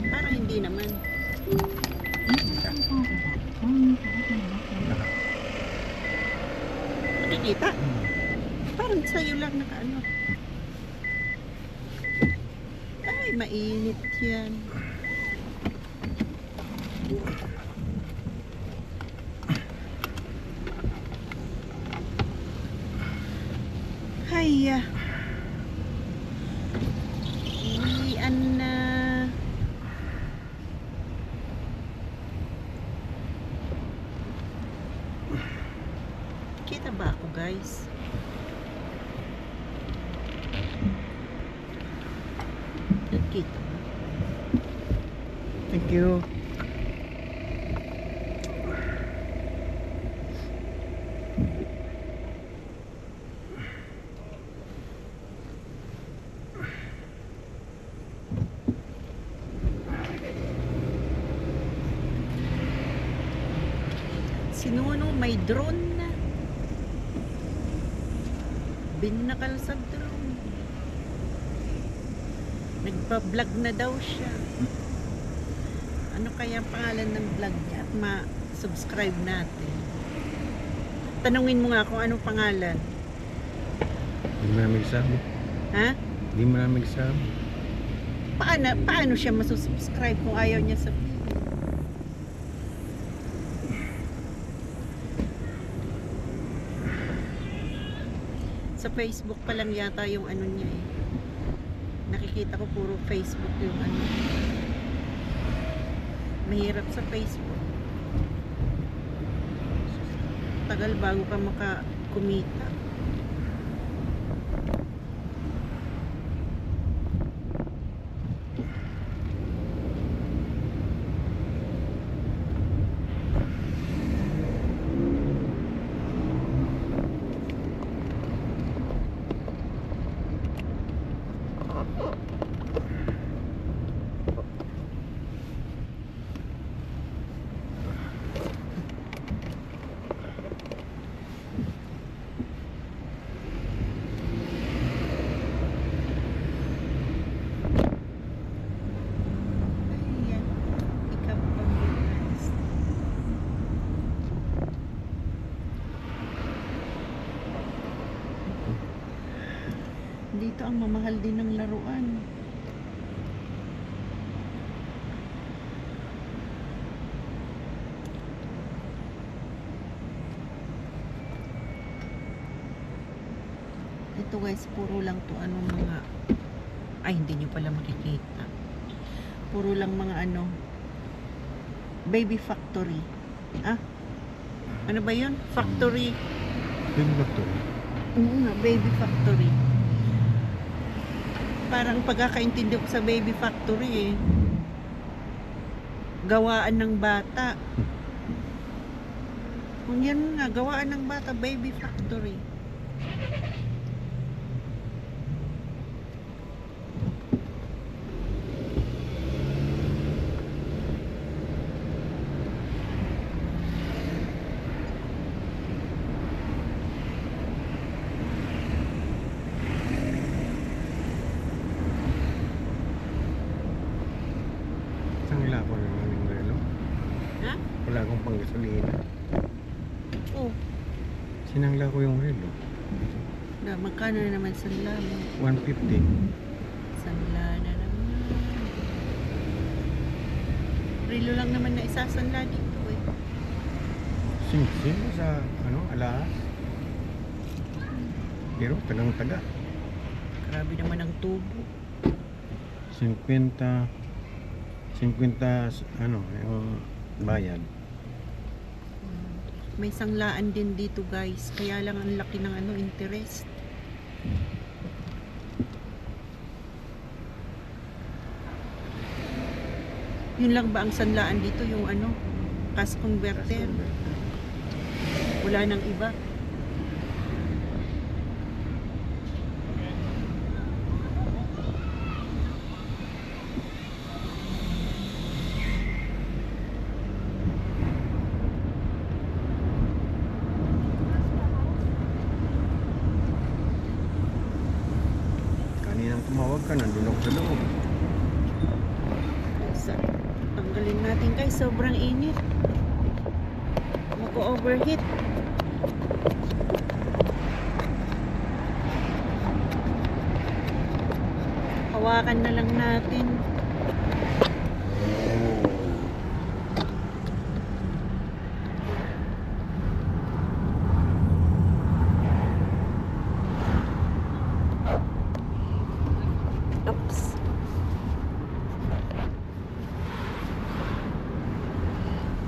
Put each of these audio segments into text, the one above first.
Parang hindi naman. Nakikita? Parang sa'yo lang nakaano. Ay, mainit yan. Haya. Uwian na. Kita ba ako, guys? Kita ba? Thank you. Si Nuno may drone na. Binakal sa drone. Nagpa-vlog na daw siya. Ano kaya ang pangalan ng vlog niya? At ma-subscribe natin. Tanungin mo nga kung anong pangalan. Hindi mo namin sabi. Ha? Hindi mo namin sabi. Paano siya masusubscribe kung ayaw niya sabihin? Sa Facebook pa lang yata yung ano niya eh. Nakikita ko puro Facebook yung ano. Mahirap sa Facebook. Tagal bago ka makakumita. Ayan. Ikaw pang bukas. Dito ang mamahal din ng laruan. Ito guys, puro lang to ano mga hindi nyo pala makikita. Puro lang mga ano Baby Factory. Ano ba yun? Factory. Yung ba ito? Baby Factory. Parang pagkakaintindi ko sa Baby Factory eh. Gawaan ng bata. Kung yan nga, gawaan ng bata, Baby Factory. Isang lako na namin relo. Ha? Wala akong pang gasolina. Oh, Sinangla ko yung relo. magkano na naman sanla mo? 150. Sanla na naman. Rilo lang naman na isasanla dito eh. Sing-sing sa alas. Pero tagang-taga. Grabe naman ang tubo. 50 yung bayad. May sanglaan din dito guys. Kaya lang ang laki ng interest. Yun lang ba ang sanlaan dito? Yung cash converter? Wala nang iba. Kaninang tumawag ka, nandun ako sa loob. Yes. guys, sobrang init. Mag-overheat. Hawakan na lang natin. Oops.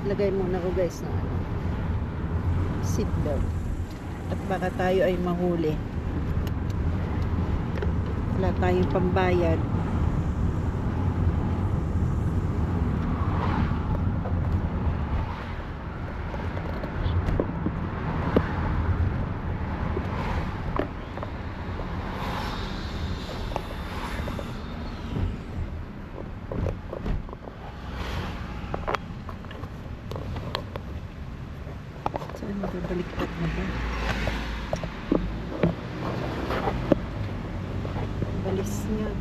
Lagay muna ko guys ng ano, seatbelt. At baka tayo ay mahuli. Wala tayong pambayad. Saan babaliktad na ba? Balis niya.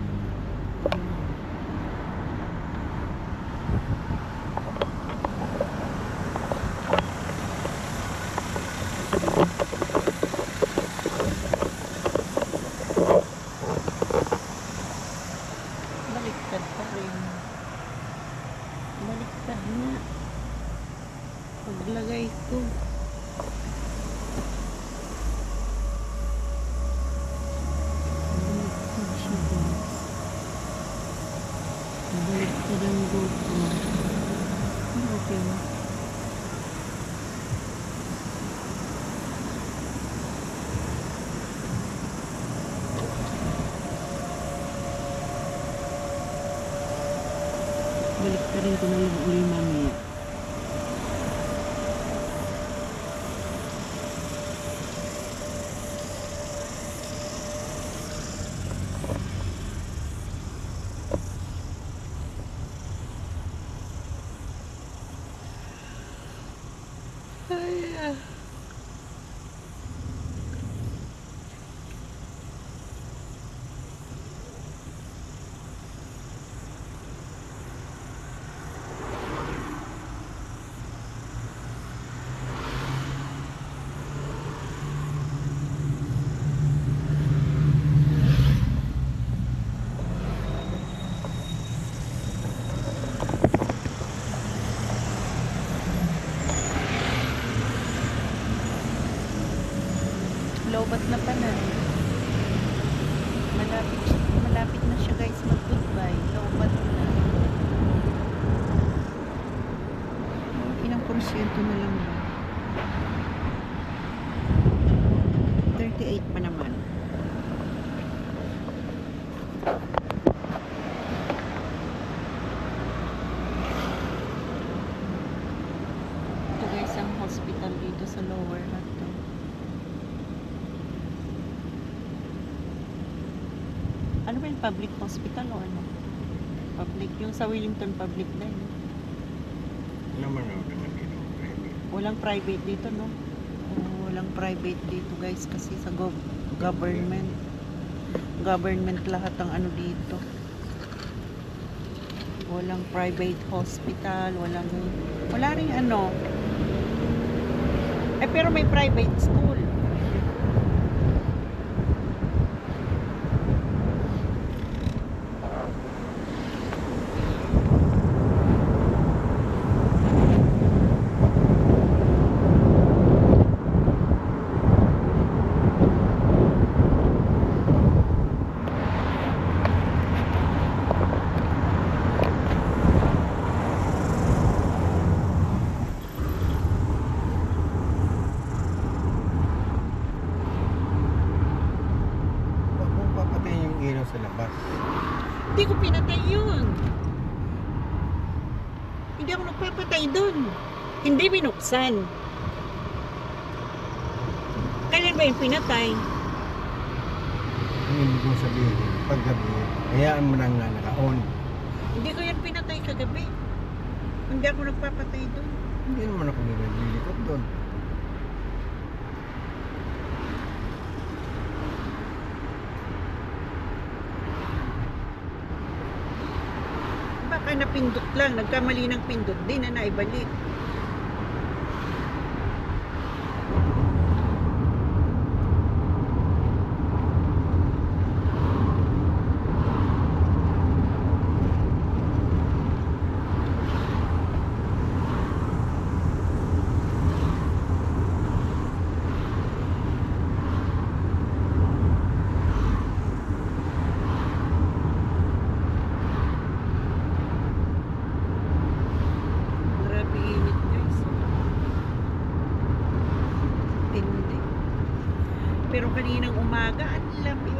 Baliktad pa rin. Baliktad na. Paglagay ko. Baliktad ang GoPro. Okay. Baliktarin ko na lang uli mamaya. Ay, lobat na pala. Malapit na siya guys mag-goodbye. Lobat na. Ilang porsyento na lang ba? 38 pa naman. Ito guys ang hospital dito sa lower na to. Ano ba yung public hospital o ano? Public. Yung sa Wellington public na yun. Naman naman dito. Walang private dito, no? Walang private dito guys kasi sa government. Government lahat ang ano dito. Walang private hospital, wala ring ano. Pero may private school. Sa labas. Hindi ko pinatay yun. Hindi ako nagpapatay dun. Hindi binuksan. Kailan ba yung pinatay? Ang ibig kong sabihin, paggabi, hayaan mo lang na naka-on. Hindi ko yan pinatay kagabi. Hindi ako nagpapatay dun. Hindi naman ako nililikot doon. Baka napindot lang, nagkamali ng pindot, di na naibalik. Grabe init guys. Tindi. Pero kaninang umaga, ang lamig.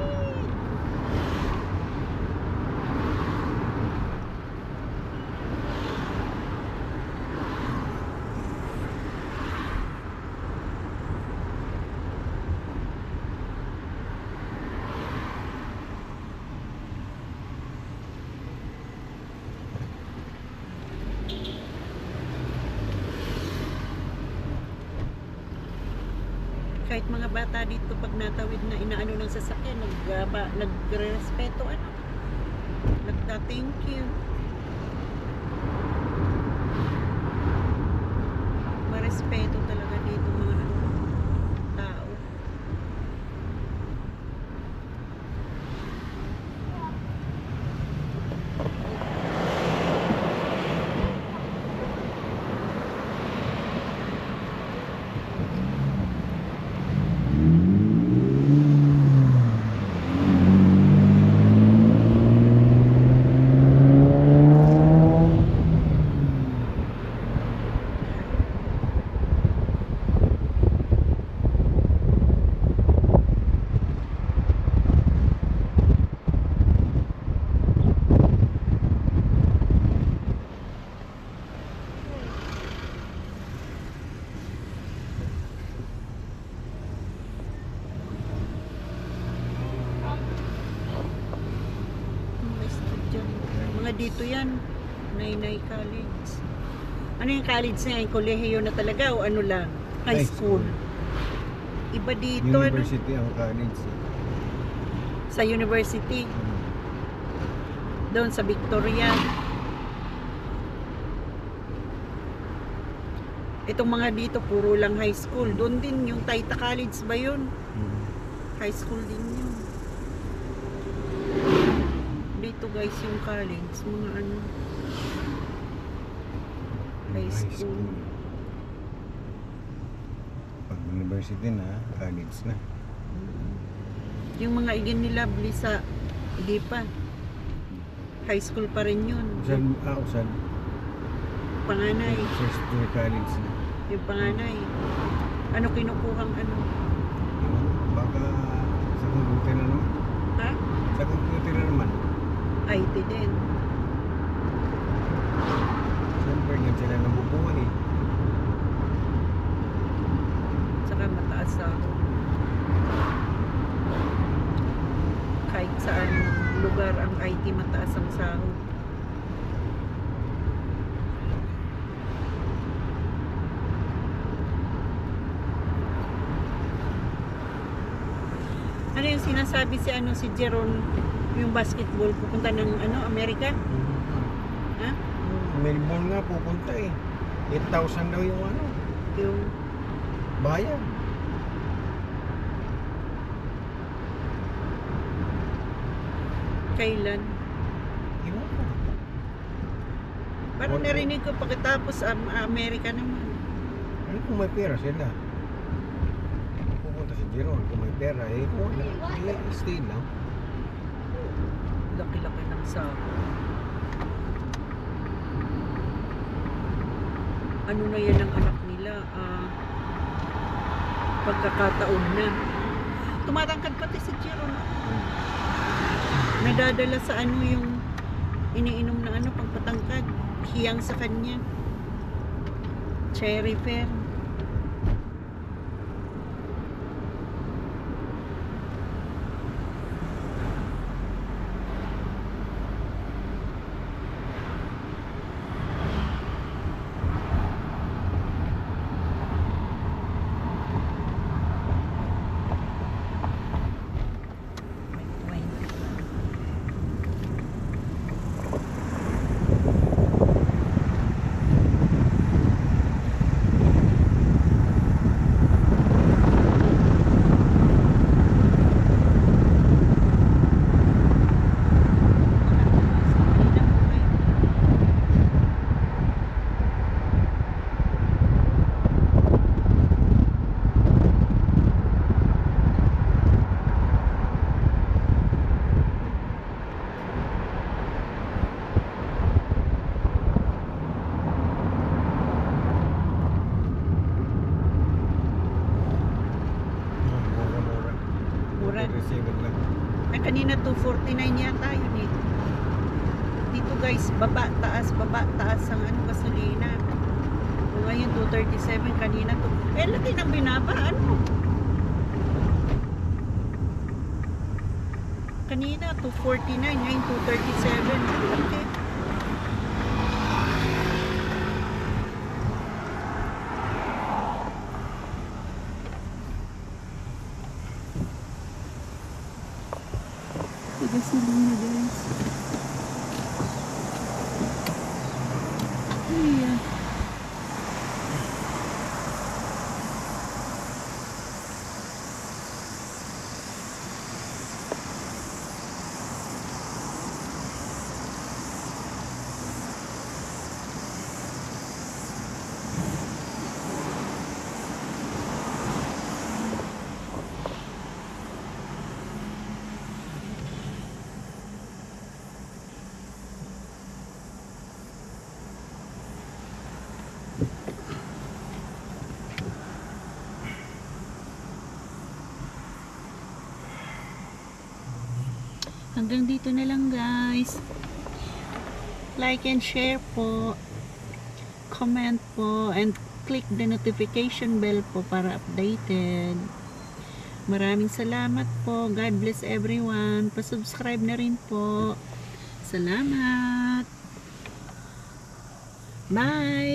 Kahit mga bata dito pag natawid na inaano ng sasakyan, nagre-respeto ano. Nagta-thank you. Marespeto talaga dito mga tao. Mga estudyante. Mga dito yan. Nainay College. Ano yung college na yan? Kolehiyo na talaga o ano lang? High High school. school. Iba dito ano? University ang college. Sa university. Doon sa Victoria. Itong mga dito puro lang high school. Doon din yung Taita College ba yun? High school din yun. Dito guys yung college, mga ano, high school. Pag university na, college na. Yung mga iginilabli sa, hindi pa. High school pa rin yun. Saan? Panganay. First year college na. Yung panganay. Ano kinukuhang ano? Baka sa computer na naman. Ha? Sa computer na naman. IT din. Siyempre, yan sila nabubuhay. Saka mataas ako. Kahit saan lugar ang IT, mataas ang sahod. Ano yung sinasabi si Jeron, yung basketball, pupunta ng Amerika? Ha? Melbourne nga pupunta eh. 8,000 daw yung Yung bayad. kailan? Iwan ko. Parang Wala. narinig ko pagkatapos Amerika naman. Ano kung may pera sila? Pupunta si Jeron kung may pera eh. Kung wala, stay lang. Laki-laki ng sako. Ano na yan ang anak nila? Pagkakataon na. Tumatangkad pati si Jeron. Nadadala sa yung iniinom na pangpatangkad. Hiyang sa kanya. Cherry Fair. May 20. Mura. 237 lang. Ay, kanina 249 yata yun eh. Dito guys, baba, taas ang ano, gasolina. So, ngayon 237, kanina to. Eh, lagi nang binaba, ano? Kanina 249, ngayon 237. Okay. Gasolina guys. Ayan. Hanggang dito na lang guys. Like and share po. Comment po. And click the notification bell po para updated. Maraming salamat po. God bless everyone. Pa-subscribe na rin po. Salamat. Bye.